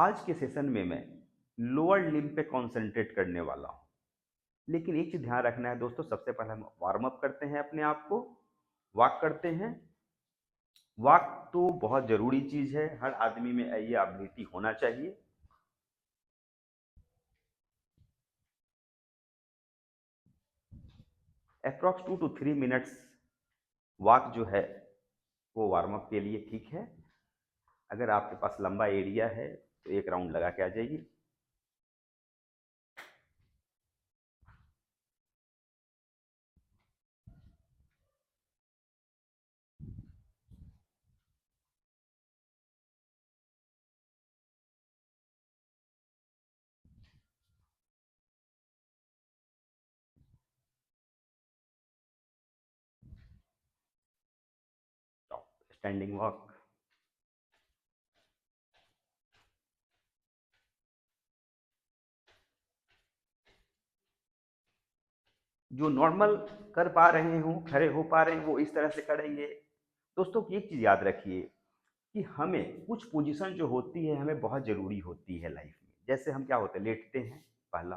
आज के सेशन में मैं लोअर लिम्ब पे कंसंट्रेट करने वाला हूँ। लेकिन एक चीज़ ध्यान रखना है दोस्तों, सबसे पहले हम वार्म अप करते हैं अपने आप को, वॉक करते हैं। वॉक तो बहुत ज़रूरी चीज़ है, हर आदमी में ये एबिलिटी होना चाहिए। अप्रॉक्स 2 to 3 मिनट्स वॉक जो है वो वार्म अप के लिए ठीक है। अगर आपके पास लंबा एरिया है तो एक राउंड लगा के आ जाइए। Standing walk. जो नॉर्मल कर पा रहे हो, खड़े हो पा रहे हैं, वो इस तरह से करेंगे। दोस्तों एक चीज़ याद रखिए कि हमें कुछ पोजीशन जो होती है हमें बहुत ज़रूरी होती है लाइफ में। जैसे हम क्या होते हैं, लेटते हैं पहला,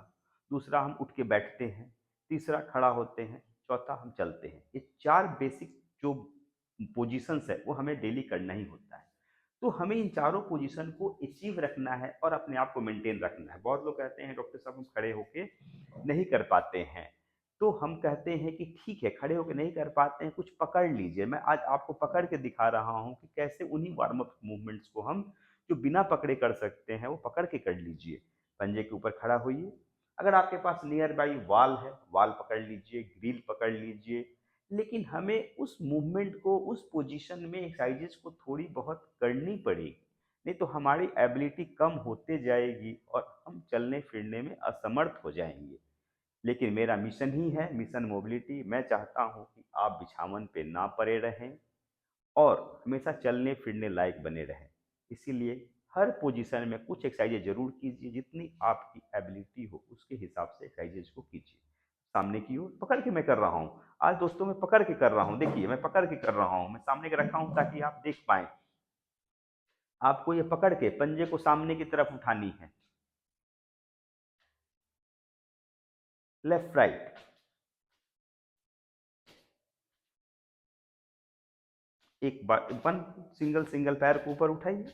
दूसरा हम उठ के बैठते हैं, तीसरा खड़ा होते हैं, चौथा हम चलते हैं। ये 4 बेसिक जो पोजीशंस है वो हमें डेली करना ही होता है। तो हमें इन चारों पोजीशन को अचीव रखना है और अपने आप को मेंटेन रखना है। बहुत लोग कहते हैं डॉक्टर साहब हम खड़े होके नहीं कर पाते हैं। तो हम कहते हैं कि ठीक है, खड़े होकर नहीं कर पाते हैं, कुछ पकड़ लीजिए। मैं आज आपको पकड़ के दिखा रहा हूँ कि कैसे उन्हीं वार्म अप मूवमेंट्स को हम जो बिना पकड़े कर सकते हैं वो पकड़ के कर लीजिए। पंजे के ऊपर खड़ा होइए। अगर आपके पास नियर बाई वॉल है, वॉल पकड़ लीजिए, ग्रिल पकड़ लीजिए। लेकिन हमें उस मूवमेंट को, उस पोजीशन में एक्सरसाइजेज को थोड़ी बहुत करनी पड़ेगी, नहीं तो हमारी एबिलिटी कम होते जाएगी और हम चलने फिरने में असमर्थ हो जाएंगे। लेकिन मेरा मिशन ही है, मिशन मोबिलिटी। मैं चाहता हूं कि आप बिछावन पे ना पड़े रहें और हमेशा चलने फिरने लायक बने रहें। इसीलिए हर पोजीशन में कुछ एक्सरसाइजेज जरूर कीजिए, जितनी आपकी एबिलिटी हो उसके हिसाब से एक्सरसाइजेज को कीजिए। सामने की ओर पकड़ के मैं कर रहा हूँ। आज दोस्तों मैं पकड़ के कर रहा हूँ, देखिए मैं पकड़ के कर रहा हूँ, मैं सामने के रखा हूँ ताकि आप देख पाए। आपको ये पकड़ के पंजे को सामने की तरफ उठानी है। Left right. एक बार वन सिंगल सिंगल पैर को ऊपर उठाइए।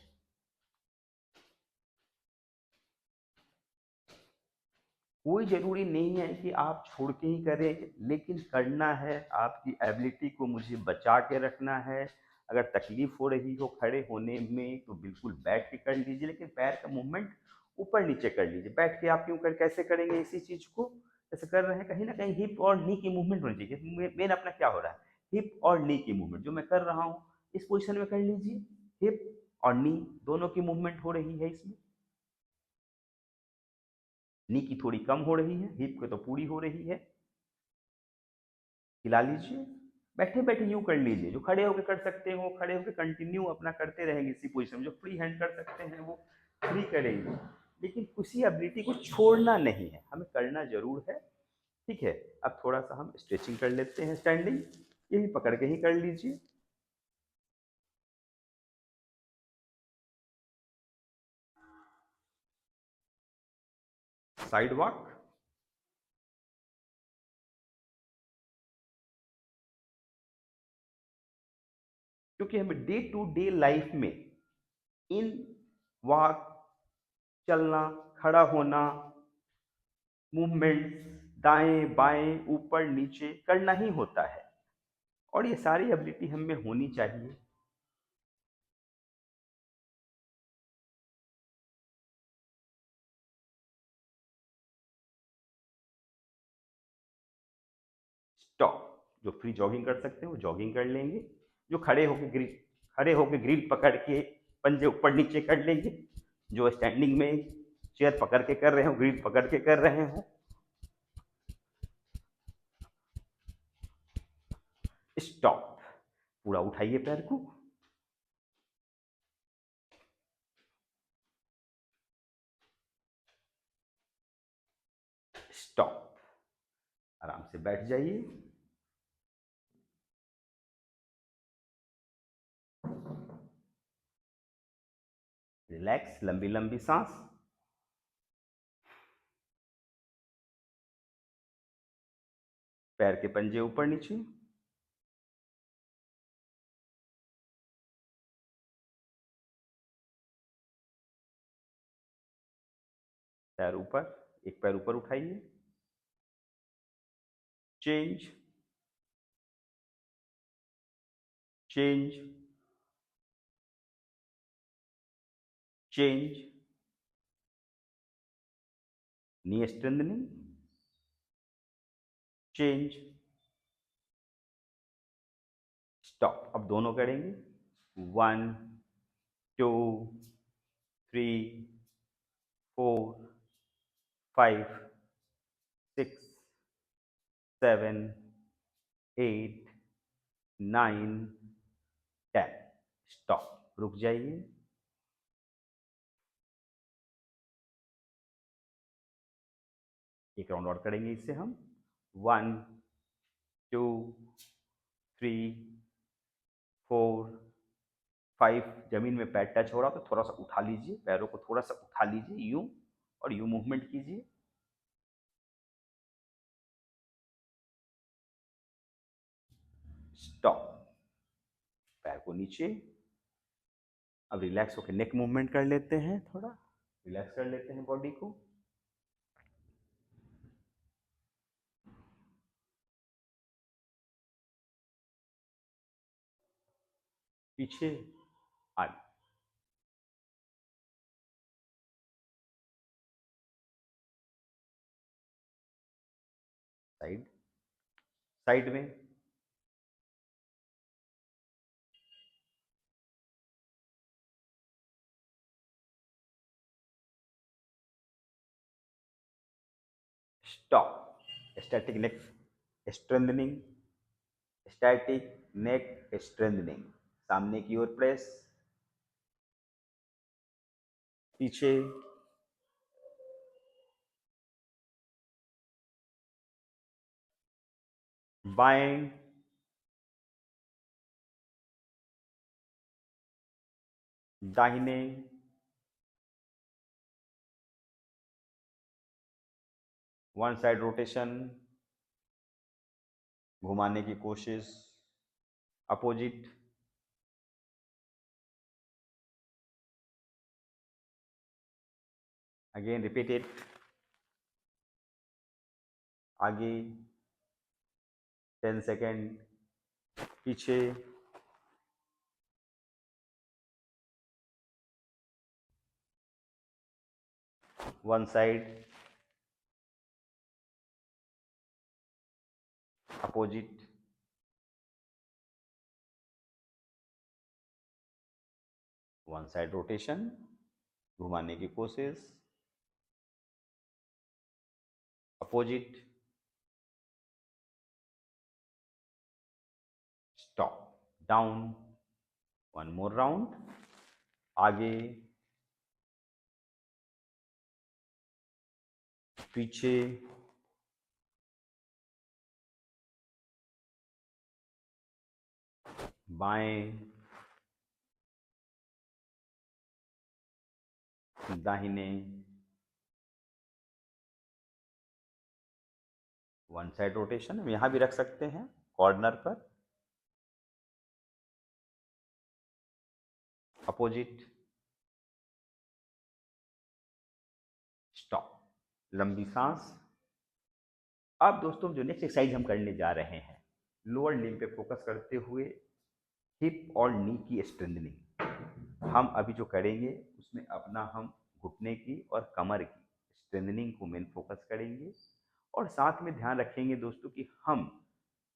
कोई ज़रूरी नहीं है कि आप छोड़ के ही करें, लेकिन करना है। आपकी एबिलिटी को मुझे बचा के रखना है। अगर तकलीफ हो रही हो खड़े होने में तो बिल्कुल बैठ के कर लीजिए, लेकिन पैर का मूवमेंट ऊपर नीचे कर लीजिए। बैठ के आप क्यों कर, कैसे करेंगे इसी चीज़ को? जैसे कर रहे हैं, कहीं ना कहीं हिप और नी की मूवमेंट होनी चाहिए। मेन अपना क्या हो रहा है, हिप और नी की मूवमेंट जो मैं कर रहा हूँ इस पोजिशन में कर लीजिए। हिप और नी दोनों की मूवमेंट हो रही है इसमें। नी की थोड़ी कम हो रही है, हिप की तो पूरी हो रही है। हिला लीजिए। बैठे बैठे यूं कर लीजिए। जो खड़े होकर कर सकते हो खड़े होकर कंटिन्यू अपना करते रहेंगे इसी पोजीशन में। जो फ्री हैंड कर सकते हैं वो फ्री करेंगे, लेकिन किसी एबिलिटी को छोड़ना नहीं है, हमें करना जरूर है। ठीक है। अब थोड़ा सा हम स्ट्रेचिंग कर लेते हैं। स्टैंडिंग ये भी पकड़ के ही कर लीजिए। Side walk. क्योंकि हमें डे टू डे लाइफ में इन वॉक, चलना, खड़ा होना, मूवमेंट्स, दाएं बाएं ऊपर नीचे करना ही होता है और ये सारी एबिलिटी हम में होनी चाहिए। स्टॉप। जो फ्री जॉगिंग कर सकते हैं वो जॉगिंग कर लेंगे। जो खड़े होके ग्रिल पकड़ के पंजे ऊपर नीचे कर लेंगे। जो स्टैंडिंग में चेयर पकड़ के कर रहे हो, ग्रिल पकड़ के कर रहे हो। स्टॉप। पूरा उठाइए पैर को। स्टॉप। आराम से बैठ जाइए। रिलैक्स, लंबी लंबी सांस। पैर के पंजे ऊपर नीचे, पैर ऊपर, एक पैर ऊपर उठाइए। Change, change, change. Knee strengthening, change, stop. अब दोनों करेंगे। 1 2 3 4 5 6 7 8 9 10। स्टॉप, रुक जाइए। एक राउंड और करेंगे इससे हम। 1 2 3 4 5। जमीन में पैर टच हो रहा तो थोड़ा सा उठा लीजिए, पैरों को थोड़ा सा उठा लीजिए, यूं और यूं मूवमेंट कीजिए। स्टॉप, पैर को नीचे। अब रिलैक्स होकर नेक मूवमेंट कर लेते हैं, थोड़ा रिलैक्स कर लेते हैं बॉडी को। पीछे, आगे, साइड, साइड में, स्टॉप। स्टैटिक नेक स्ट्रेंथनिंग, स्टैटिक नेक स्ट्रेंथनिंग। सामने की ओर प्रेस, पीछे, बाएं, दाहिने, वन साइड रोटेशन, घुमाने की कोशिश, अपोजिट, अगेन रिपीट इट। आगे 10 सेकेंड, पीछे, one side, opposite, one side rotation, घुमाने की कोशिश, opposite, stop, down. One more round. आगे, पीछे, बाएं, दाहिने, वन साइड रोटेशन। हम यहां भी रख सकते हैं कॉर्नर पर, अपोजिट, स्टॉप, लंबी सांस। अब दोस्तों जो नेक्स्ट एक्सरसाइज हम करने जा रहे हैं, लोअर लिम्ब पे फोकस करते हुए हिप और नी की स्ट्रेंथनिंग हम अभी जो करेंगे उसमें अपना हम घुटने की और कमर की स्ट्रेंथनिंग को मेन फोकस करेंगे। और साथ में ध्यान रखेंगे दोस्तों कि हम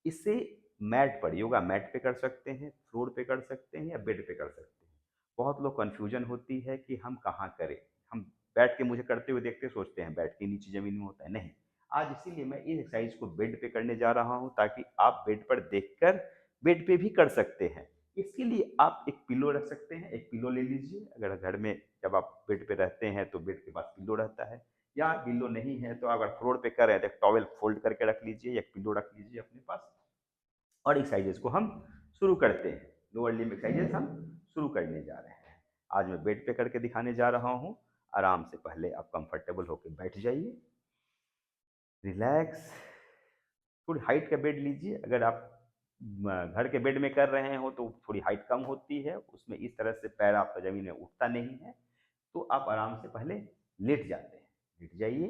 इसे मैट पर, योगा मैट पे कर सकते हैं, फ्लोर पे कर सकते हैं या बेड पे कर सकते हैं। बहुत लोग कन्फ्यूजन होती है कि हम कहाँ करें। हम बैठ के मुझे करते हुए देखते सोचते हैं बैठ के नीचे ज़मीन में होता है, नहीं। आज इसीलिए मैं इस एक्सरसाइज को बेड पे करने जा रहा हूँ ताकि आप बेड पर देखकर बेड पे भी कर सकते हैं। इसके लिए आप एक पिलो रख सकते हैं, एक पिलो ले लीजिए। अगर घर में जब आप बेड पे रहते हैं तो बेड के पास पिलो रहता है, या पिलो नहीं है तो अगर फ्लोर पे कर रहे हैं तो एक टॉवेल फोल्ड करके रख लीजिए, एक पिलो रख लीजिए अपने पास। और एक्सरसाइजेस को हम शुरू करते हैं। लोअर लिम्ब एक्सरसाइजेस हम शुरू करने जा रहे हैं। आज मैं बेड पे करके दिखाने जा रहा हूँ। आराम से पहले आप कंफर्टेबल होकर बैठ जाइए, रिलैक्स। थोड़ी हाइट का बेड लीजिए। अगर आप घर के बेड में कर रहे हो तो थोड़ी हाइट कम होती है, उसमें इस तरह से पैर आपका ज़मीन में उठता नहीं है। तो आप आराम से पहले लेट जाते हैं, लेट जाइए।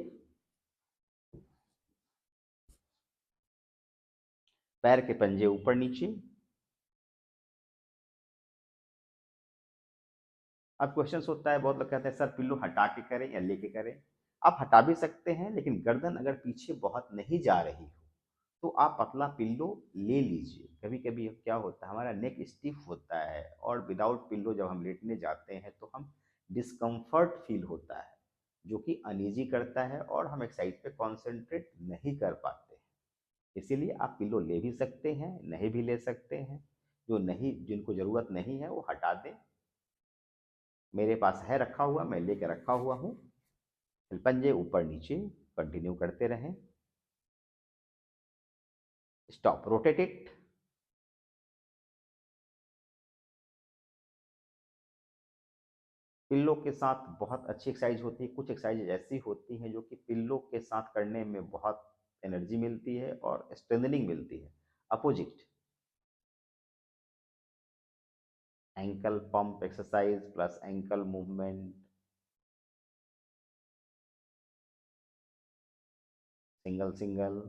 पैर के पंजे ऊपर नीचे। अब क्वेश्चन होता है, बहुत लोग कहते हैं सर पिल्लो हटा के करें या लेके करें। आप हटा भी सकते हैं, लेकिन गर्दन अगर पीछे बहुत नहीं जा रही हो तो आप पतला पिल्लो ले लीजिए। कभी कभी क्या होता है, हमारा नेक स्टिफ होता है और विदाउट पिल्लो जब हम लेटने जाते हैं तो हम डिस्कम्फर्ट फील होता है, जो कि अनईजी करता है और हम एक्सरसाइज पे कॉन्सेंट्रेट नहीं कर पाते हैं। इसीलिए आप पिल्लो ले भी सकते हैं, नहीं भी ले सकते हैं। जो नहीं, जिनको ज़रूरत नहीं है वो हटा दें। मेरे पास है रखा हुआ, मैं लेके रखा हुआ हूँ। फिर पंजे ऊपर नीचे कंटिन्यू करते रहें। Stop, rotate it. पिल्लो के साथ बहुत अच्छी एक्सरसाइज होती है। कुछ एक्सरसाइज ऐसी होती हैं जो कि पिल्लो के साथ करने में बहुत एनर्जी मिलती है और स्ट्रेंथनिंग मिलती है। Opposite, ankle pump exercise plus ankle movement, single single.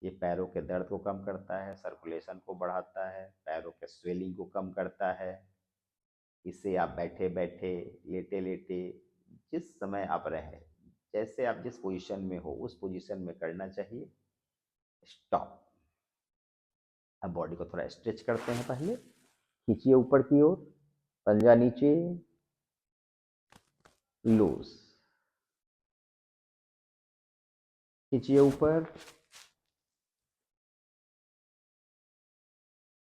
ये पैरों के दर्द को कम करता है, सर्कुलेशन को बढ़ाता है, पैरों के स्वेलिंग को कम करता है। इससे आप बैठे बैठे, लेटे लेटे, जिस समय आप रहें, जैसे आप जिस पोजीशन में हो उस पोजीशन में करना चाहिए। स्टॉप। अब बॉडी को थोड़ा स्ट्रेच करते हैं। पहले खींचिए ऊपर की ओर, पंजा नीचे, लूज, खींचिए ऊपर,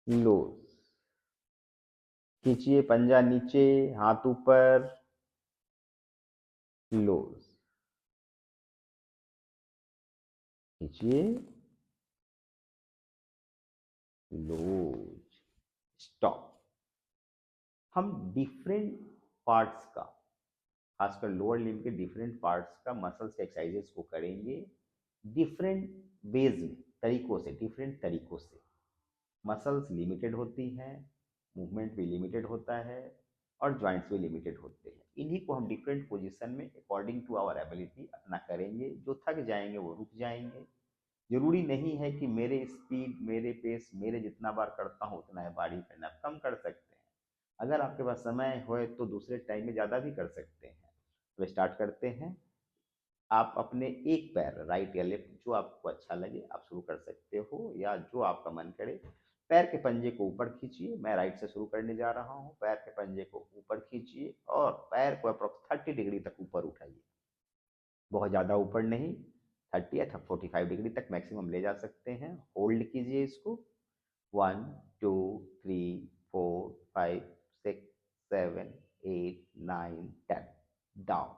लूज, खींचिए पंजा नीचे, हाथ ऊपर, लूज, खींचिए, लूज, स्टॉप। हम डिफरेंट पार्ट्स का, खासकर लोअर लिम्ब के डिफरेंट पार्ट्स का मसल्स के एक्सरसाइजेस को करेंगे डिफरेंट वेज में, तरीकों से, डिफरेंट तरीकों से। मसल्स लिमिटेड होती हैं, मूवमेंट भी लिमिटेड होता है और जॉइंट्स भी लिमिटेड होते हैं। इन्हीं को हम डिफरेंट पोजीशन में अकॉर्डिंग टू आवर एबिलिटी अपना करेंगे। जो थक जाएंगे वो रुक जाएंगे। जरूरी नहीं है कि मेरे स्पीड, मेरे पेस, मेरे जितना बार करता हूँ उतना है बार ही करना, आप कम कर सकते हैं। अगर आपके पास समय हो तो दूसरे टाइम में ज़्यादा भी कर सकते हैं। तो स्टार्ट करते हैं। आप अपने एक पैर, राइट या लेफ्ट, जो आपको अच्छा लगे आप शुरू कर सकते हो, या जो आपका मन करे। पैर के पंजे को ऊपर खींचिए। मैं राइट से शुरू करने जा रहा हूँ। पैर के पंजे को ऊपर खींचिए और पैर को अप्रोक्स 30 डिग्री तक ऊपर उठाइए। बहुत ज़्यादा ऊपर नहीं, 30 या 45 डिग्री तक मैक्सिमम ले जा सकते हैं। होल्ड कीजिए इसको। 1 2 3 4 5 6 7 8 9 10। डाउन।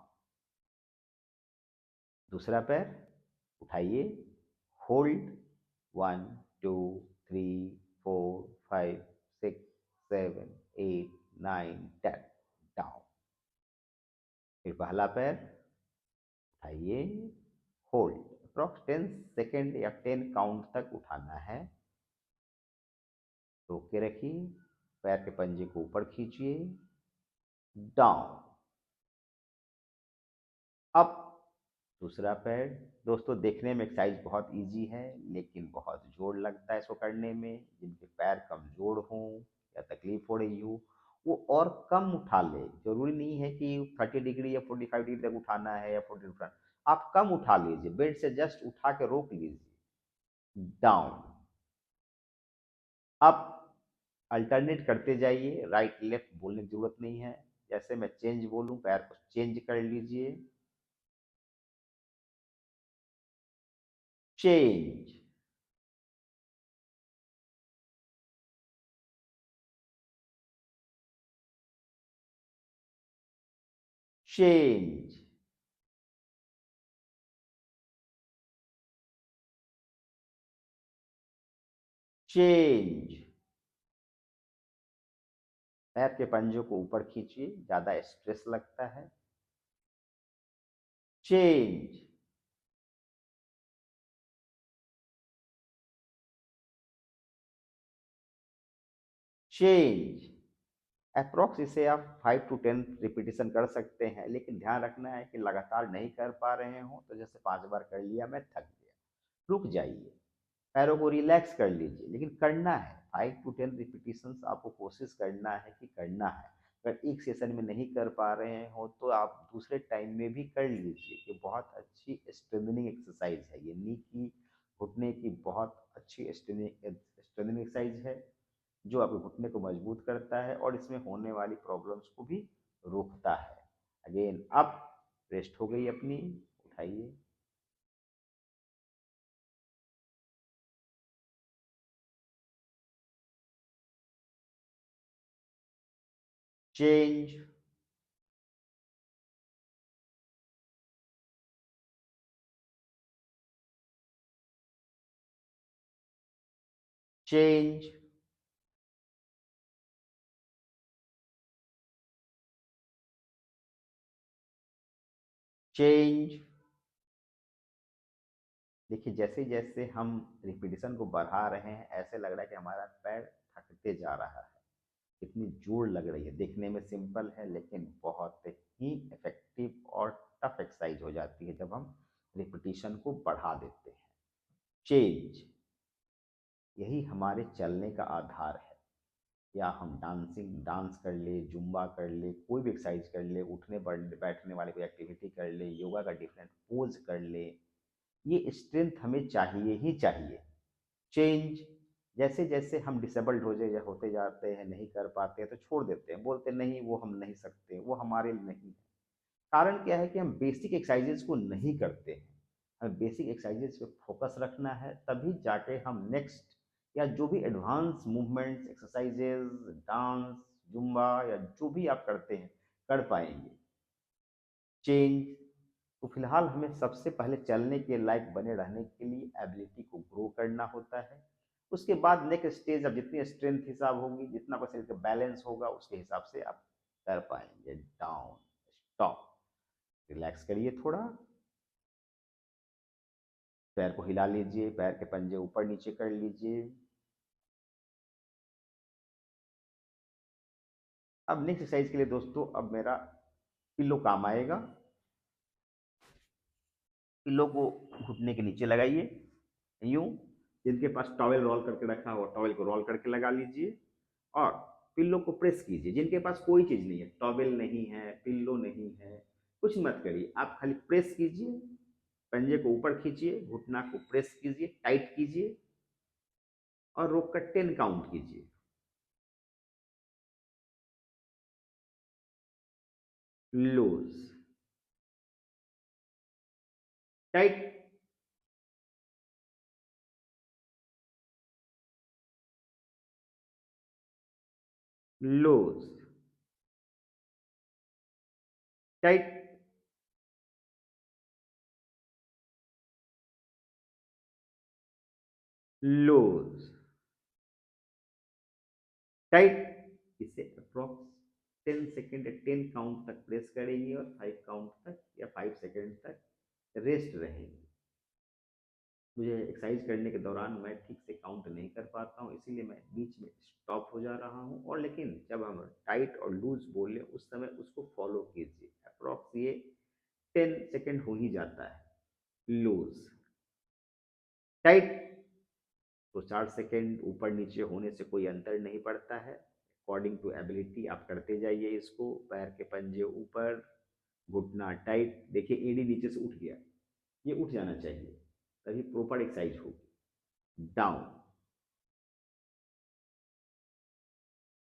दूसरा पैर उठाइए, होल्ड। 1 2 3 4 5 6 7 8 9 10। डाउन। फिर पहला पैर उठाइए, होल्ड। अप्रॉक्स 10 सेकेंड या 10 काउंट तक उठाना है। रोक के रखिए। पैर के पंजे को ऊपर खींचिए, डाउन, अप। दूसरा पैर। दोस्तों देखने में एक्सरसाइज बहुत इजी है, लेकिन बहुत जोर लगता है इसको करने में। जिनके पैर कमजोर हों या तकलीफ हो रही हो वो और कम उठा ले। जरूरी नहीं है कि 30 डिग्री या 45 डिग्री तक उठाना है या 40 उठाना। आप कम उठा लीजिए, बेड से जस्ट उठा के रोक लीजिए, डाउन, अप। अल्टरनेट करते जाइए, राइट लेफ्ट बोलने की जरूरत नहीं है। जैसे मैं चेंज बोलूं, पैर को चेंज कर लीजिए, चेंज, चेंज, चेंज, पैर के पंजों को ऊपर खींचिए, ज़्यादा स्ट्रेस लगता है। चेंज। चेंज। अप्रॉक्स इसे आप 5 to 10 रिपीटिशन कर सकते हैं, लेकिन ध्यान रखना है कि लगातार नहीं कर पा रहे हो तो जैसे 5 बार कर लिया मैं थक गया, रुक जाइए, पैरों को रिलैक्स कर लीजिए, लेकिन करना है। 5 to 10 रिपीटिशंस आपको कोशिश करना है कि करना है। अगर एक सेशन में नहीं कर पा रहे हो तो आप दूसरे टाइम में भी कर लीजिए। ये बहुत अच्छी स्ट्रेंथनिंग एक्सरसाइज है, ये नी की, घुटने की बहुत अच्छी स्ट्रेंथनिंग एक्सरसाइज है, जो आपके घुटने को मजबूत करता है और इसमें होने वाली प्रॉब्लम्स को भी रोकता है। अगेन अब रेस्ट हो गई अपनी, उठाइए। चेंज। चेंज। चेंज। देखिए जैसे जैसे हम रिपीटिशन को बढ़ा रहे हैं ऐसे लग रहा है कि हमारा पैर थकते जा रहा है, इतनी जोर लग रही है। देखने में सिंपल है लेकिन बहुत ही इफेक्टिव और टफ एक्सरसाइज हो जाती है जब हम रिपीटिशन को बढ़ा देते हैं। चेंज। यही हमारे चलने का आधार है। या हम डांस कर ले, जुम्बा कर ले, कोई भी एक्सरसाइज कर ले, उठने बैठने वाले कोई एक्टिविटी कर ले, योगा का डिफरेंट पोज कर ले, ये स्ट्रेंथ हमें चाहिए ही चाहिए। चेंज। जैसे जैसे हम डिसेबल्ड होते जाते हैं, नहीं कर पाते हैं तो छोड़ देते हैं, बोलते नहीं वो हम नहीं सकते, वो हमारे लिए नहीं है। कारण क्या है कि हम बेसिक एक्सरसाइजेज को नहीं करते हैं। हमें बेसिक एक्सरसाइजेज पे फोकस रखना है, तभी जाके हम नेक्स्ट या जो भी advance movements, exercises, dance, Zumba या जो भी आप करते हैं कर पाएंगे। चेंज। तो फिलहाल हमें सबसे पहले चलने के लायक बने रहने के लिए एबिलिटी को ग्रो करना होता है। उसके बाद नेक्स्ट स्टेज, अब जितनी स्ट्रेंथ हिसाब होगी, जितना आपका शरीर का बैलेंस होगा उसके हिसाब से आप कर पाएंगे। डाउन, स्टॉप, रिलैक्स करिए थोड़ा, पैर को हिला लीजिए, पैर के पंजे ऊपर नीचे कर लीजिए। अब नेक्स्ट एक्सरसाइज के लिए दोस्तों अब मेरा पिल्लो काम आएगा। पिल्लो को घुटने के नीचे लगाइए, यूं। जिनके पास टॉवेल रोल करके रखा हो टॉवेल को रोल करके लगा लीजिए और पिल्लो को प्रेस कीजिए। जिनके पास कोई चीज़ नहीं है, टॉवेल नहीं है, पिल्लो नहीं है, कुछ मत करिए, आप खाली प्रेस कीजिए, पंजे को ऊपर खींचिए, घुटना को प्रेस कीजिए, टाइट कीजिए और रोक कर 10 काउंट कीजिए। Loose, tight, loose, tight, loose, tight. इसे अप्रोक्स 10 सेकेंड या 10 काउंट तक प्रेस करेंगे और 5 काउंट तक या 5 सेकेंड तक रेस्ट रहेंगे। मुझे एक्सरसाइज करने के दौरान मैं ठीक से काउंट नहीं कर पाता हूँ, इसीलिए मैं बीच में स्टॉप हो जा रहा हूँ। और लेकिन जब हम टाइट और लूज बोले उस समय उसको फॉलो कीजिए। अप्रोक्स ये 10 सेकेंड हो ही जाता है। लूज, टाइट, तो 4 सेकेंड ऊपर नीचे होने से कोई अंतर नहीं पड़ता है। अकॉर्डिंग टू एबिलिटी आप करते जाइए इसको। पैर के पंजे ऊपर, घुटना टाइट। देखिए एड़ी नीचे से उठ गया, ये उठ जाना चाहिए, तभी प्रॉपर एक्सरसाइज होगी। Down,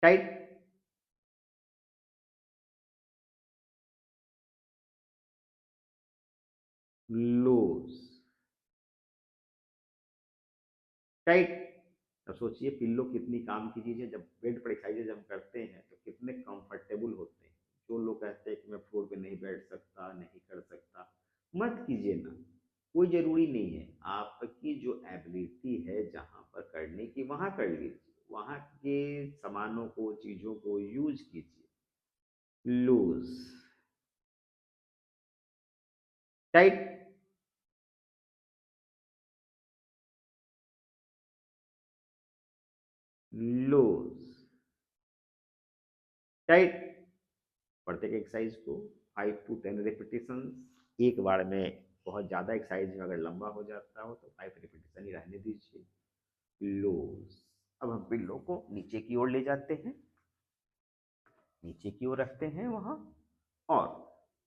tight, loose, tight. अब सोचिए पिल्लो कितनी काम की चीज़ है। जब बेड पर एक्सरसाइजेज हम करते हैं तो कितने कंफर्टेबल होते हैं। जो लोग कहते हैं कि मैं फ्लोर पे नहीं बैठ सकता, नहीं कर सकता, मत कीजिए ना, कोई ज़रूरी नहीं है। आपकी जो एबिलिटी है जहाँ पर करने की वहाँ कर लीजिए। वहां के सामानों को, चीजों को यूज कीजिए। Loose, tight, loose, tight. प्रत्येक एक्सरसाइज को 5 to 10 रेपिटेशन, एक बार में बहुत ज़्यादा एक्सरसाइज में अगर लंबा हो जाता हो तो 5 रेपिटेशन ही रहने दीजिए। लूज। अब हम पिल्लों को नीचे की ओर ले जाते हैं, नीचे की ओर रखते हैं वहां, और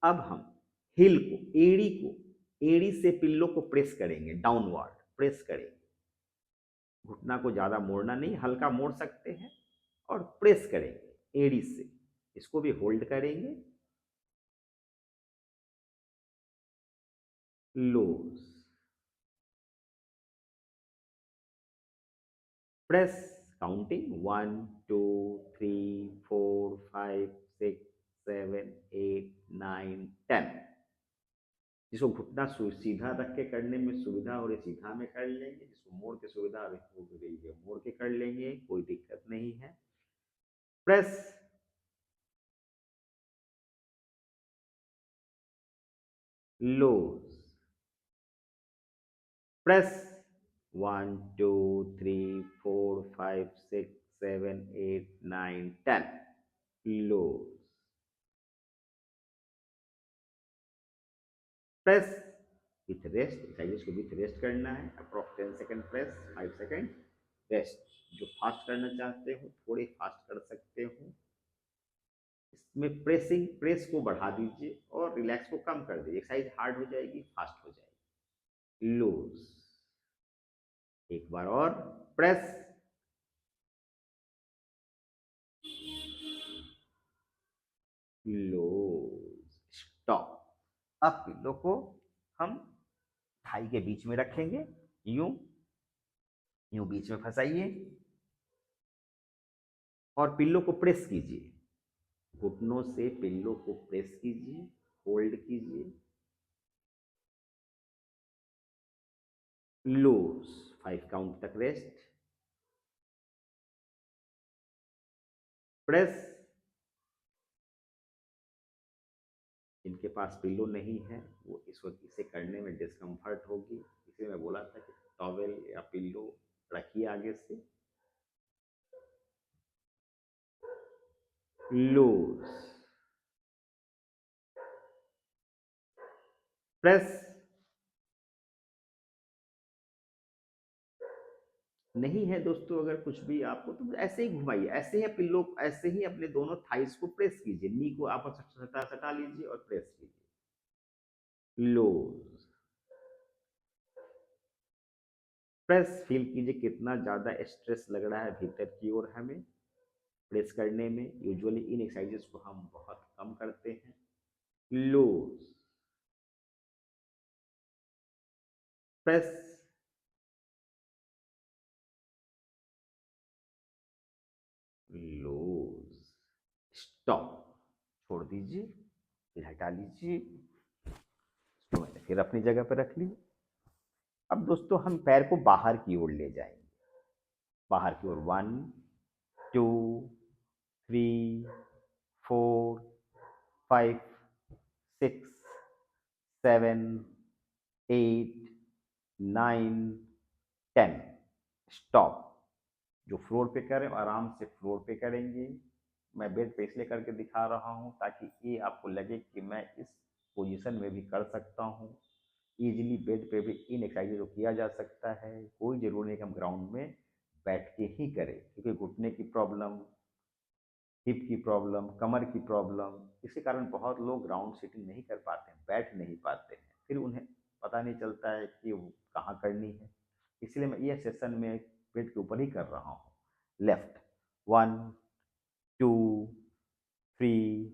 अब हम हिल को, एड़ी से पिल्लों को प्रेस करेंगे, डाउनवर्ड प्रेस करेंगे। घुटना को ज़्यादा मोड़ना नहीं, हल्का मोड़ सकते हैं, और प्रेस करेंगे एड़ी से। इसको भी होल्ड करेंगे। Loose, press, counting 1 2 3 4 5 6 7 8 9 10। जिसको घुटना सीधा रख के करने में सुविधा हो रही, सीधा में कर लेंगे। जिसको मोड़ के सुविधा हो रही है, मोड़ के कर लेंगे, कोई दिक्कत नहीं है। Press, loose, press 1 2 3 4 5 6 7 8 9 10। Loose, press with rest. Exercise को विथ रेस्ट करना है। Approx 10 second press, 5 second rest. जो फास्ट करना चाहते हो थोड़े फास्ट कर सकते हो। इसमें प्रेस को बढ़ा दीजिए और रिलैक्स को कम कर दीजिए। एक्सरसाइज हार्ड हो जाएगी, फास्ट हो जाएगी। लूज, एक बार और, प्रेस, लूज, स्टॉप। अब पिल्लों को हम थाई के बीच में रखेंगे, यूं यूं बीच में फंसाइए और पिल्लों को प्रेस कीजिए। घुटनों से पिल्लों को प्रेस कीजिए, होल्ड कीजिए। लूज, 5 काउंट तक रेस्ट, प्रेस। जिनके पास पिल्लो नहीं है वो इस वक्त इसे करने में डिस्कम्फर्ट होगी, इसलिए मैं बोला था कि टॉवेल या पिल्लो रखिए आगे से। Loose, press. नहीं है दोस्तों अगर कुछ भी आपको तो ऐसे ही घुमाइए, ऐसे ही पिल्लो, ऐसे ही अपने दोनों थाइस को प्रेस कीजिए, नी को आपस सटा सटा लीजिए और प्रेस कीजिए। Loose, press. फील कीजिए कितना ज्यादा स्ट्रेस लग रहा है भीतर की ओर हमें प्रेस करने में। यूजुअली इन एक्सरसाइजेस को हम बहुत कम करते हैं। Loose, press, loose, stop. छोड़ दीजिए, फिर हटा लीजिए। तो मैंने फिर अपनी जगह पर रख ली। अब दोस्तों हम पैर को बाहर की ओर ले जाएंगे, बाहर की ओर। 1 2 3 4 5 6 7 8 9 10। स्टॉप। जो फ्लोर पे करें आराम से फ्लोर पे करेंगे। मैं बेड पे इसलिए करके दिखा रहा हूँ ताकि ये आपको लगे कि मैं इस पोजीशन में भी कर सकता हूँ। इजीली बेड पे भी इन एक्सरसाइज को किया जा सकता है। कोई ज़रूरी नहीं कि हम ग्राउंड में बैठ के ही करें, क्योंकि घुटने की प्रॉब्लम, हिप की प्रॉब्लम, कमर की प्रॉब्लम, इसके कारण बहुत लोग ग्राउंड सिटिंग नहीं कर पाते हैं, बैठ नहीं पाते हैं, फिर उन्हें पता नहीं चलता है कि वो कहाँ करनी है। इसलिए मैं ये सेशन में बेड के ऊपर ही कर रहा हूँ। लेफ्ट 1 2 3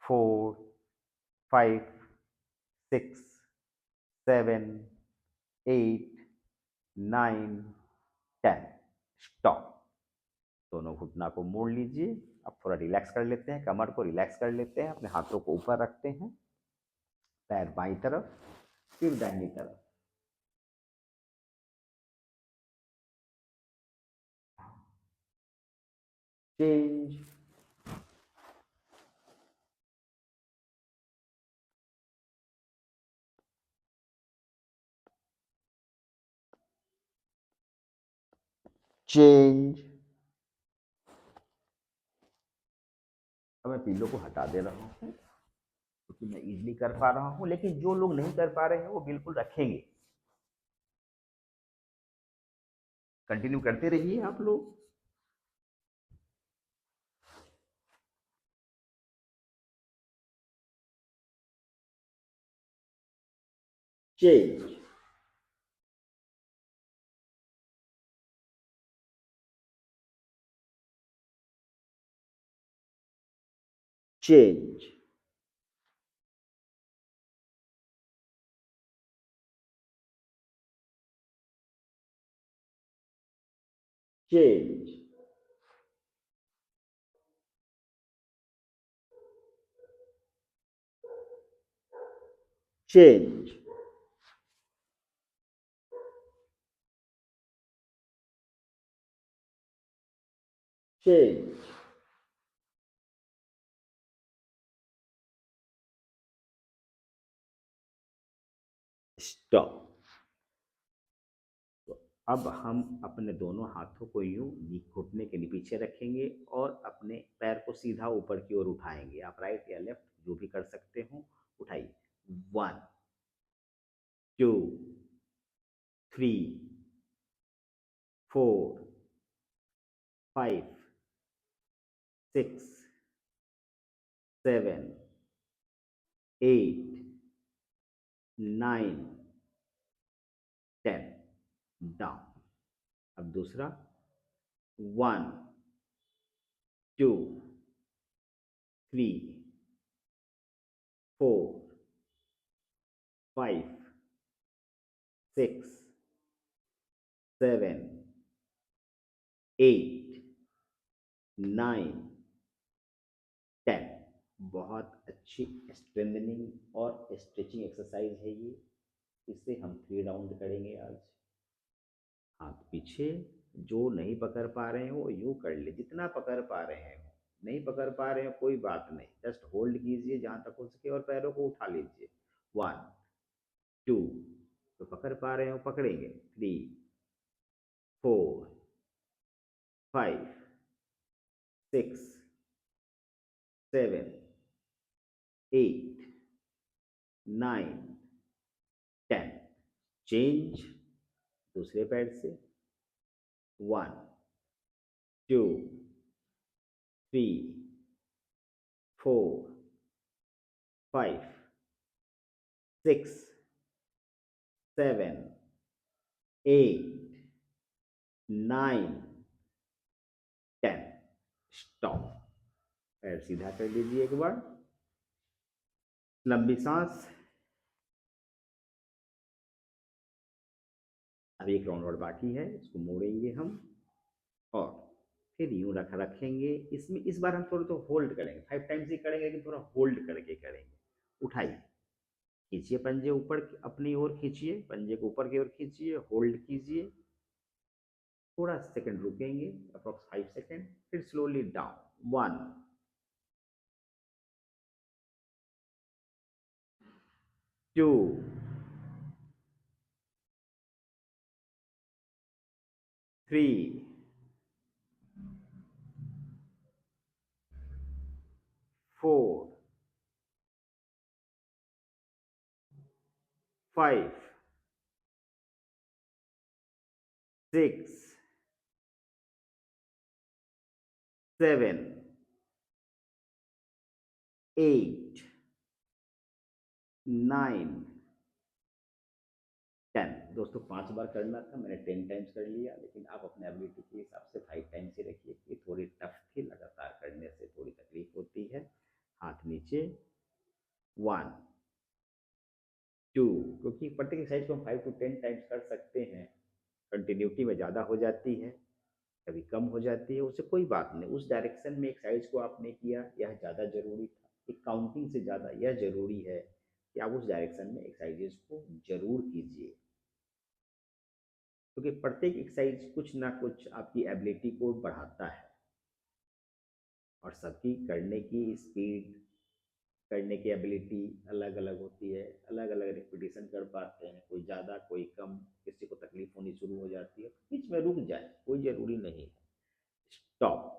4 5 6 7 8 9 10। स्टॉप। दोनों घुटना को मोड़ लीजिए। अब थोड़ा रिलैक्स कर लेते हैं, कमर को रिलैक्स कर लेते हैं, अपने हाथों को ऊपर रखते हैं, पैर बाईं तरफ फिर दाहिनी तरफ। Change, change. अब मैं पीलो को हटा दे रहा हूँ क्योंकि मैं इजीली कर पा रहा हूँ, लेकिन जो लोग नहीं कर पा रहे हैं वो बिल्कुल रखेंगे। कंटिन्यू करते रहिए आप लोग। Change, change, change, change, change, stop. अब हम अपने दोनों हाथों को यूं घुटने के पीछे रखेंगे और अपने पैर को सीधा ऊपर की ओर उठाएंगे। आप राइट या लेफ्ट जो भी कर सकते हो, उठाइए। 1, 2, 3, 4, 5, 6, 7, 8, 9, 10, डाउन। अब दूसरा, 1, 2, 3, 4, 5, 6, 7, 8, 9, 10। बहुत अच्छी स्ट्रेंथनिंग और स्ट्रेचिंग एक्सरसाइज है ये। इसे हम 3 राउंड करेंगे आज। हाथ पीछे। जो नहीं पकड़ पा रहे हैं वो यूं कर ले, जितना पकड़ पा रहे हैं। नहीं पकड़ पा रहे हैं कोई बात नहीं, जस्ट होल्ड कीजिए जहां तक हो सके और पैरों को उठा लीजिए। 1, 2, तो पकड़ पा रहे हो पकड़ेंगे। 3, 4, 5, 6, 7, 8, 9, 10। चेंज। दूसरे पैर से। 1, 2, 3, 4, 5, 6, 7, 8, 9, 10। स्टॉप। पैर सीधा कर लीजिए एक बार। लंबी सांस। अब एक राउंड और बाकी है, इसको मोड़ेंगे हम और फिर यूं रखेंगे। इसमें इस बार हम थोड़ा तो होल्ड करेंगे, 5 टाइम्स ही करेंगे लेकिन थोड़ा होल्ड करके करेंगे। उठाइए, खींचिए पंजे ऊपर अपनी ओर खींचिए, पंजे को ऊपर की ओर खींचिए, होल्ड कीजिए। थोड़ा सेकंड रुकेंगे, अप्रोक्स 5 सेकंड, फिर स्लोली डाउन। 1, 2, 3, 4, 5, 6, 7, 8, 9, 10। दोस्तों 5 बार करना था, मैंने 10 टाइम्स कर लिया, लेकिन आप अपने एबिलिटी के हिसाब से 5 टाइम्स ही रखिए। ये थोड़ी टफ थी, लगातार करने से थोड़ी तकलीफ होती है। हाथ नीचे। 1, 2, क्योंकि प्रत्येक एक्सरसाइज को हम 5 to 10 टाइम्स कर सकते हैं। कंटिन्यूटी में ज़्यादा हो जाती है, कभी कम हो जाती है, उससे कोई बात नहीं। उस डायरेक्शन में एक्सरसाइज को आपने किया, यह ज़्यादा ज़रूरी था। एक काउंटिंग से ज़्यादा यह ज़रूरी है कि आप उस डायरेक्शन में एक्सरसाइजेज को ज़रूर कीजिए, क्योंकि प्रत्येक एक्सरसाइज कुछ ना कुछ आपकी एबिलिटी को बढ़ाता है। और सबकी करने की स्पीड, करने की एबिलिटी अलग अलग होती है, अलग अलग रिपीटेशन कर पाते हैं, कोई ज़्यादा कोई कम, किसी को तकलीफ होनी शुरू हो जाती है, बीच में रुक जाए, कोई ज़रूरी नहीं है। स्टॉप,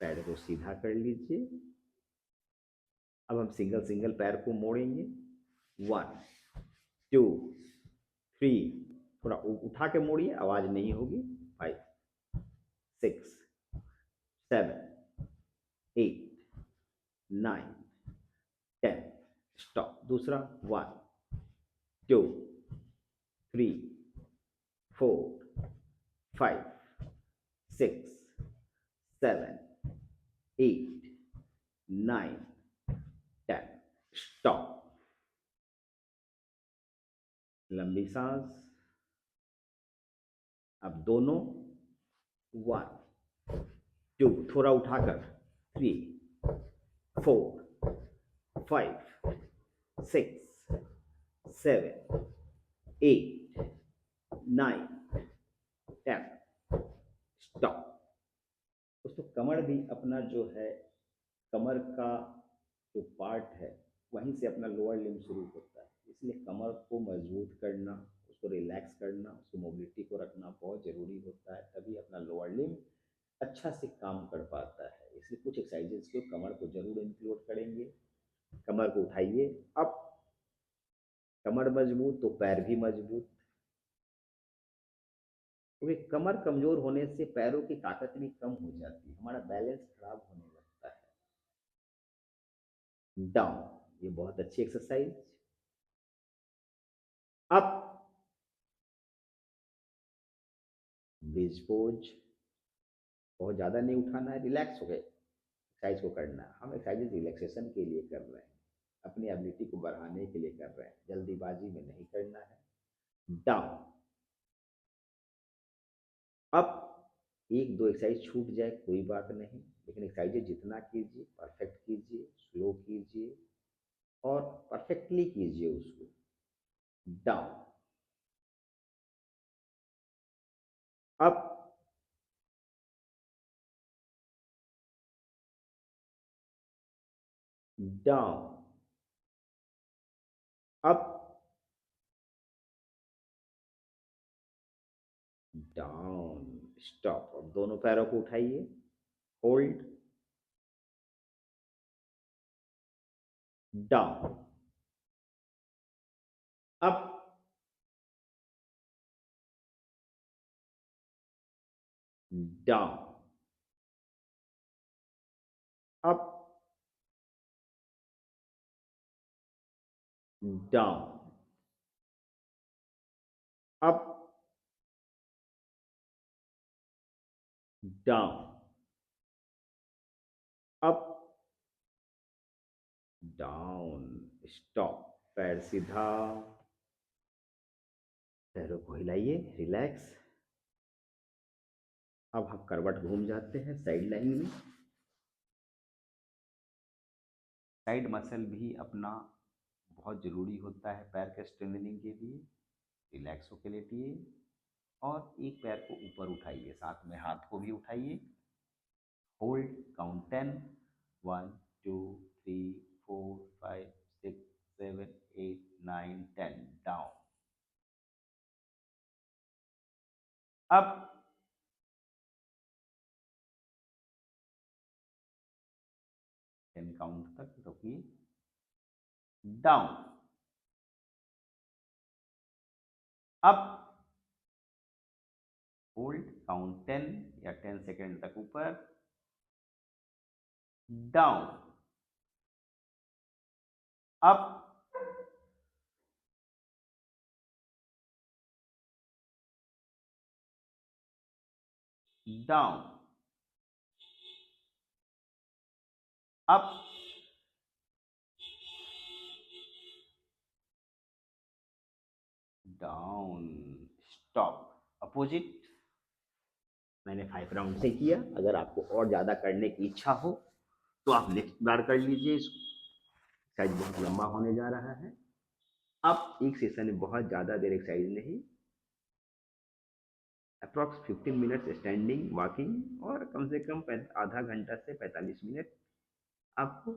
पैर को सीधा कर लीजिए। अब हम सिंगल सिंगल पैर को मोड़ेंगे। 1 2 3, थोड़ा उठा के मोड़िए, आवाज़ नहीं होगी। 5 6 7 8 9 10। स्टॉप। दूसरा 1 2 3 4 5 6 7 8 9 10। स्टॉप। लंबी सांस। अब दोनों। 1 2, थोड़ा उठाकर। 3 4 5 6 7 8 9 10। स्टॉप। दोस्तों कमर भी अपना जो है, कमर का जो पार्ट है वहीं से अपना लोअर लिम्ब शुरू होता है, इसलिए कमर को मजबूत करना, उसको रिलैक्स करना, उसकी मोबिलिटी को रखना बहुत ज़रूरी होता है, तभी अपना लोअर लिम्ब अच्छा से काम कर पाता है। इसलिए कुछ एक्सरसाइजेज को कमर को जरूर इंक्लूड करेंगे। कमर को उठाइए। अब कमर मजबूत तो पैर भी मजबूत, क्योंकि कमर कमजोर होने से पैरों की ताकत भी कम हो जाती है, हमारा बैलेंस खराब होने लगता है। डाउन, ये बहुत अच्छी एक्सरसाइज। अप, ब्रिज पोज, बहुत ज़्यादा नहीं उठाना है, रिलैक्स हो गए, एक्सरसाइज को करना है। हम एक्सरसाइज रिलैक्सेशन के लिए कर रहे हैं, अपनी एबिलिटी को बढ़ाने के लिए कर रहे हैं, जल्दीबाजी में नहीं करना है। डाउन, अप, एक दो एक्सरसाइज छूट जाए कोई बात नहीं, लेकिन एक्सरसाइज जितना कीजिए परफेक्ट कीजिए, स्लो कीजिए और परफेक्टली कीजिए उसको। Down, up, down, up, down. Stop. अब दोनों पैरों को उठाइए, hold, down, up, down, up, down, up, down, up, down. Stop. पैर सीधा, पैरों को हिलाइए, रिलैक्स। अब हम करवट घूम जाते हैं साइड लाइन में। साइड मसल भी अपना बहुत ज़रूरी होता है पैर के स्ट्रेंथनिंग के लिए। रिलैक्स होकर लेटिए और एक पैर को ऊपर उठाइए, साथ में हाथ को भी उठाइए। Hold, count 10, 1 2 3 4 5 6 7 8 9 10। डाउन। अब 10 काउंट तक रुकिए। डाउन, अप, होल्ड, काउंट 10 या 10 सेकेंड तक ऊपर। Down, up, down, up, down. Stop. Opposite. मैंने 5 राउंड से किया, अगर आपको और ज़्यादा करने की इच्छा हो तो आप नेक्स्ट बार कर लीजिए, शायद बहुत लंबा होने जा रहा है। अब एक सेशन में बहुत ज़्यादा देर एक्सरसाइज नहीं, अप्रॉक्स 15 मिनट्स स्टैंडिंग वॉकिंग और कम से कम आधा घंटा से 45 मिनट आपको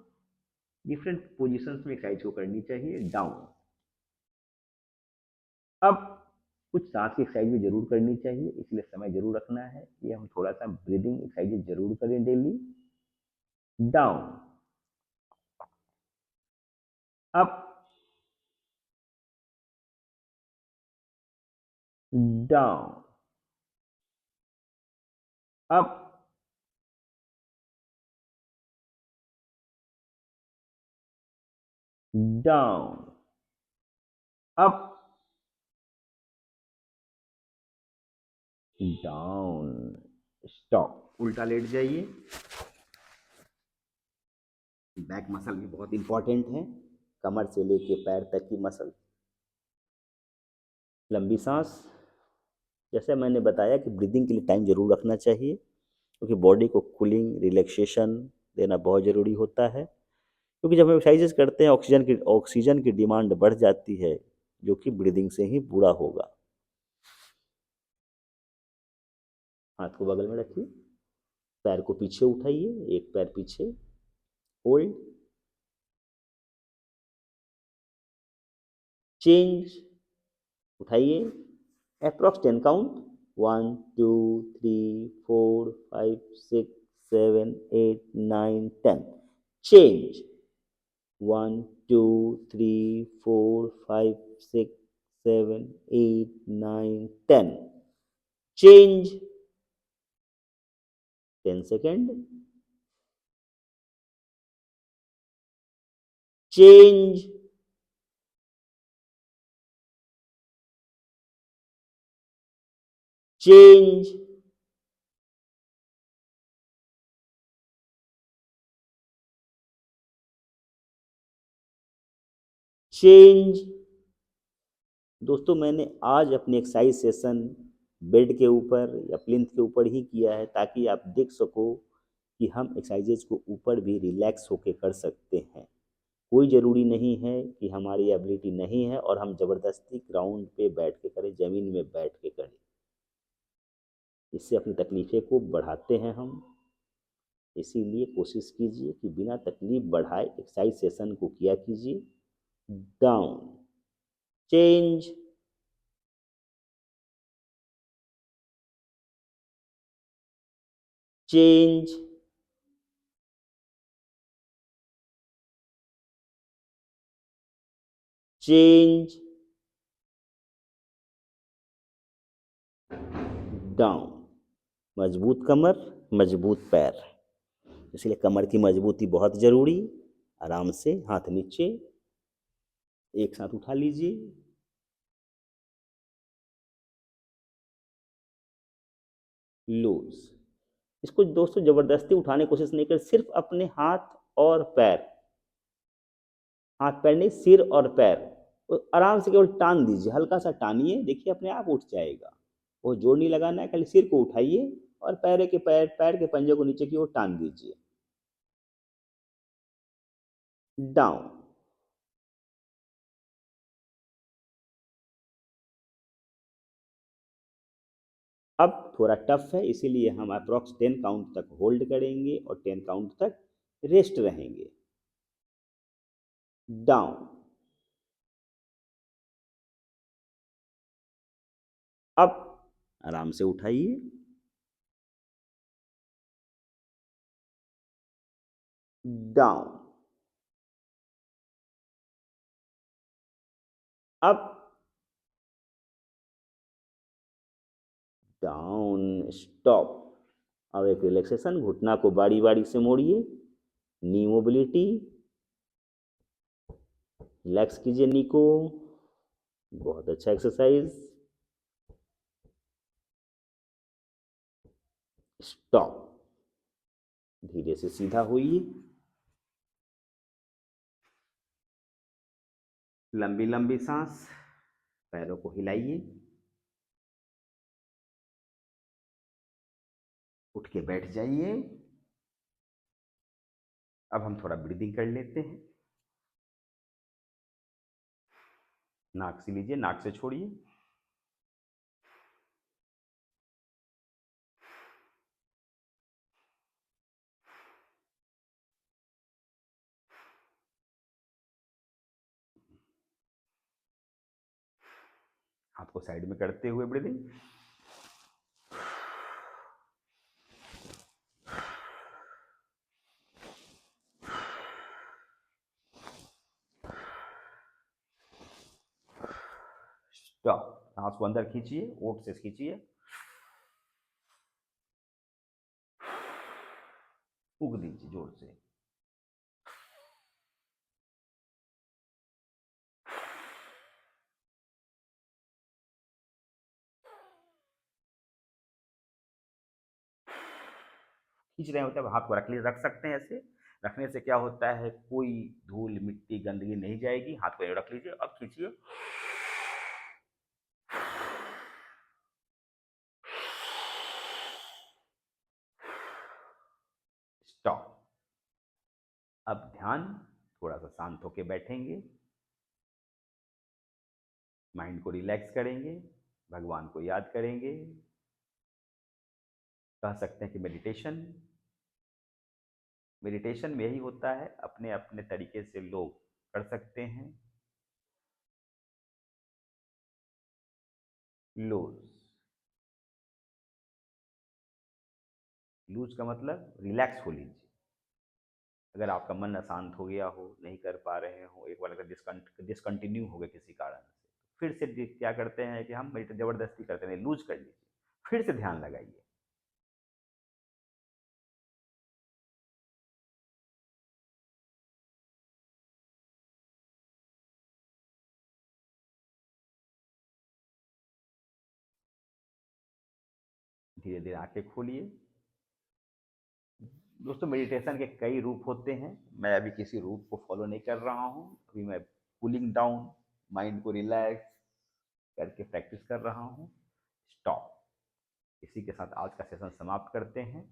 डिफरेंट पोजीशंस में एक्सरसाइज को करनी चाहिए डाउन। अब कुछ सांस की एक्सरसाइज भी जरूर करनी चाहिए, इसलिए समय जरूर रखना है कि हम थोड़ा सा ब्रीदिंग एक्सरसाइज जरूर करें daily. Down, up, down, up, down, up, down, stop. उल्टा लेट जाइए। बैक मसल भी बहुत इंपॉर्टेंट है, कमर से लेके पैर तक की मसल। लंबी सांस, जैसे मैंने बताया कि ब्रीदिंग के लिए टाइम जरूर रखना चाहिए, क्योंकि बॉडी को कूलिंग रिलैक्सेशन देना बहुत ज़रूरी होता है। क्योंकि जब हम एक्सरसाइजेस करते हैं ऑक्सीजन की डिमांड बढ़ जाती है, जो कि ब्रीदिंग से ही पूरा होगा। हाथ को बगल में रखिए, पैर को पीछे उठाइए, एक पैर पीछे, होल्ड, चेंज, उठाइए, approx 10 count, 1 2 3 4 5 6 7 8 9 10, change, 1 2 3 4 5 6 7 8 9 10, change, 10 second, change, change, change. दोस्तों, मैंने आज अपनी एक्सरसाइज सेशन बेड के ऊपर या प्लिंथ के ऊपर ही किया है, ताकि आप देख सको कि हम एक्सरसाइजेज को ऊपर भी रिलैक्स होके कर सकते हैं। कोई ज़रूरी नहीं है कि हमारी एबिलिटी नहीं है और हम ज़बरदस्ती ग्राउंड पे बैठ के करें, ज़मीन में बैठ के करें। इससे अपनी तकलीफ़ें को बढ़ाते हैं हम। इसीलिए कोशिश कीजिए कि बिना तकलीफ बढ़ाए एक्सरसाइज सेशन को किया कीजिए। Down, change, change, change, down. मजबूत कमर, मजबूत पैर, इसलिए कमर की मजबूती बहुत ज़रूरी। आराम से हाथ नीचे, एक साथ उठा लीजिए, लूज। इसको दोस्तों ज़बरदस्ती उठाने की कोशिश नहीं करें, सिर्फ अपने हाथ और पैर, हाथ पैर नहीं, सिर और पैर, तो आराम से केवल टान दीजिए, हल्का सा टानिए, देखिए अपने आप उठ जाएगा। वो जोर नहीं लगाना है, खाली सिर को उठाइए और पैर के पंजे को नीचे की ओर टान दीजिए। डाउन, अब थोड़ा टफ है, इसीलिए हम अप्रॉक्स 10 काउंट तक होल्ड करेंगे और 10 काउंट तक रेस्ट रहेंगे। डाउन, अब आराम से उठाइए, डाउन, अब डाउन, स्टॉप। अब एक रिलैक्सेशन, घुटना को बारी बारी से मोड़िए, नी मोबिलिटी, रिलैक्स कीजिए नी को। बहुत अच्छा एक्सरसाइज। स्टॉप, धीरे से सीधा होइए, लंबी लंबी सांस, पैरों को हिलाइए, उठ के बैठ जाइए। अब हम थोड़ा ब्रीदिंग कर लेते हैं। नाक से लीजिए, नाक से छोड़िए, हाथ को साइड में करते हुए ब्रीदिंग। स्टॉप। सांस को अंदर खींचिए, ओठ से खींचिए, फूक दीजिए जोर से। खींच रहे होते हैं हाथ को रख सकते हैं ऐसे। रखने से क्या होता है, कोई धूल मिट्टी गंदगी नहीं जाएगी। हाथ को रख लीजिए, अब खींचिए। स्टॉप। अब ध्यान, थोड़ा सा शांत होकर बैठेंगे, माइंड को रिलैक्स करेंगे, भगवान को याद करेंगे। कह सकते हैं कि मेडिटेशन। मेडिटेशन में यही होता है, अपने अपने तरीके से लोग कर सकते हैं। लूज। लूज का मतलब रिलैक्स हो लीजिए। अगर आपका मन अशांत हो गया हो, नहीं कर पा रहे हो, एक बार अगर डिसकंटिन्यू हो गए किसी कारण से, फिर से क्या करते हैं कि हम जबरदस्ती करते हैं, लूज कर लीजिए, फिर से ध्यान लगाइए। धीरे धीरे आंखें खोलिए। दोस्तों, मेडिटेशन के कई रूप होते हैं। मैं अभी किसी रूप को फॉलो नहीं कर रहा हूँ। अभी मैं कूलिंग डाउन, माइंड को रिलैक्स करके प्रैक्टिस कर रहा हूँ। स्टॉप। इसी के साथ आज का सेशन समाप्त करते हैं।